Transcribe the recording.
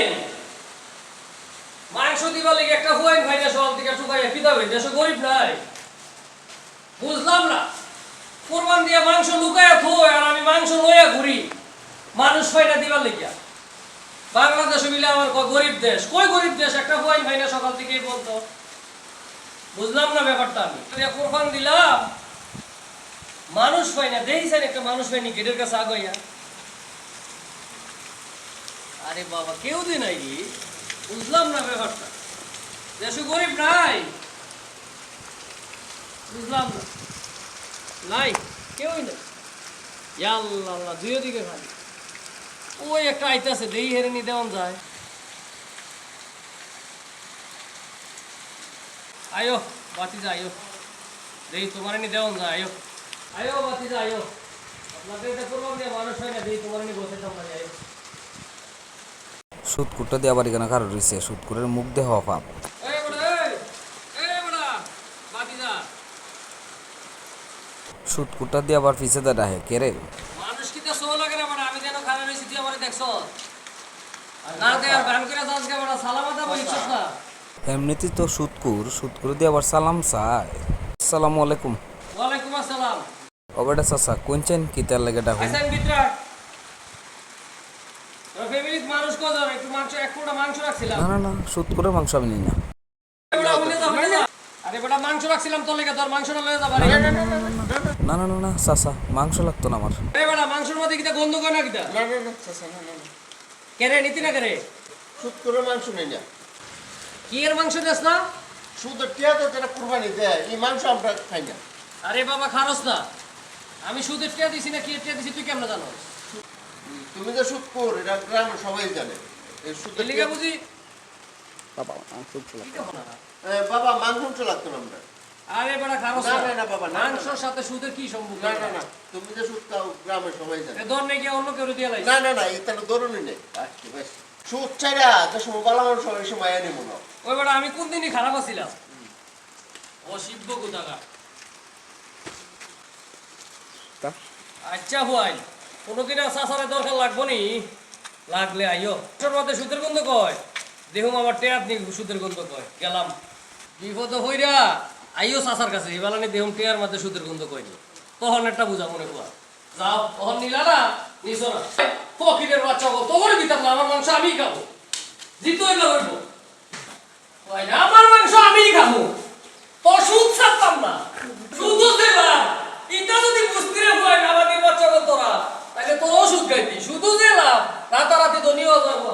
ফুয়াইন মাংস দিবা লাগে একটা ফুয়াইন খাই না সকাল থেকে টুকাইয়া কি দাবে দেশ গরিব নাই বুঝলাম না কুরবান দিয়া মাংস লুকায়া থই আর আমি মাংস লইয়া ঘুরি মানুষ ফাইনা দিবার লাগিয়া বাংলাদেশ মিলে আমার গরিব দেশ কই গরিব দেশ একটা ফুয়াইন খাই না সকাল থেকেই বলতো বুঝলাম না ব্যাপারটা আমি কুরবান দিলাম মানুষ পাই না দেখছেন একটা মানুষ পাইনি গেটের কাছে আগাইয়া আরে বাবা কেউ দিন নাই বুঝলাম না ব্যাপারটা দেশে গরিব নাই বুঝলাম না নাই কেউই নাই আল্লাহ আল্লাহ দুই দিকে খালি ওই একটা আইতাছে দেই হেরে নি দেওয়ান যায় আয়ো বাতি যা আয়ো দেই তোমার নি দেওয়ান যায় আয়ো আয়ো বাতি যা আয়ো আপনাদের এটা করলাম যে মানুষ হয় না দেই তোমার নি বসে তোমরা আয়ো সুদকুটটা দিয়ে আবার এখানে কারো রয়েছে সুদকুটের মুখ দেওয়া পাপ সুদকুটটা দিয়ে আবার পিছে দা ডাহে কে রে মানুষ কি তো সো লাগে না বড় আমি যেন খারাপ হইছি তুই আমারে দেখছ না দে আর বান করে দাস কে বড় সালামাতা বলছিস না এমনিতে তো সুদকুর দিয়ে আবার সালাম চায় আসসালামু আলাইকুম ওয়ালাইকুম আসসালাম ওবেটা চাচা কোনছেন কি তার লাগে ডাকুন আইসেন ভিতরে তোর ফ্যামিলির মানুষ কজন একটু মাংস এক কোটা মাংস রাখছিলাম না না না সুদকুরের মাংস আমি নিই না আরে বড় মাংস রাখছিলাম তোর লাগি তোর মাংসটা লয়ে যা বাড়ি না না না না চাচা মাংস লাগতো না আমার আরে বড় মাংসের মধ্যে কিটা গন্ধ কয় না কিটা না না না চাচা না না কেরে নীতি না করে সুদ করে মাংস নেই না কি এর মাংস দেস না সুদ টিয়া তো যেটা কুরবানি দেয় এই মাংস আমরা খাই না আরে বাবা খারস না আমি সুদের টিয়া দিছি না কি টিয়া দিছি তুই কেমনে জানো তুমি যে সুদ কর এটা গ্রামের সবাই জানে এই সুদের লিগা বুঝি বাবা মাংস লাগতো না আমরা আরে বড় খারস না না না বাবা না মাংসের সাথে সুদের কি সম্পর্ক না না না তুমি যে সুদ খাও গ্রামের সবাই জানে এ দর নেই অন্য কেউ দিয়া লাইছ না না না এটা তো দরুনই নেই আচ্ছা বেশ সুদ ছাড়া যে সময় বালা মানুষ সবাই সময় আনি মনে ওই বড় আমি কোন দিনই খারাপ আছিলাম অসিব্য গুদাগা আচ্ছা ভাই কোনোদিন সাসারে দরকার লাগবো নি লাগলে আইও তোর মধ্যে সুদের গন্ধ কয় দেখুন আমার টেয়ার নি সুদের গন্ধ কয় গেলাম বিপদ হইরা আইও সাসার কাছে এবালানি দেখুন টেয়ার মধ্যে সুদের গন্ধ কয়নি তখন একটা বুঝা মনে করা যাও তখন নিলা না নিছো না ফকিরের বাচ্চা তোমার ভিতর না আমার মাংস আমিই খাবো জিতো এগুলো হইব আমার মাংস আমিই খাবো তোর সুদ ছাড়তাম না শুধু দিলাম এটা যদি বুঝতে হয় না আমাদের বাচ্চা তোরা তাহলে তোর ওষুধ খাইতি শুধু দিলাম রাতারাতি তো নিয়ে যাবো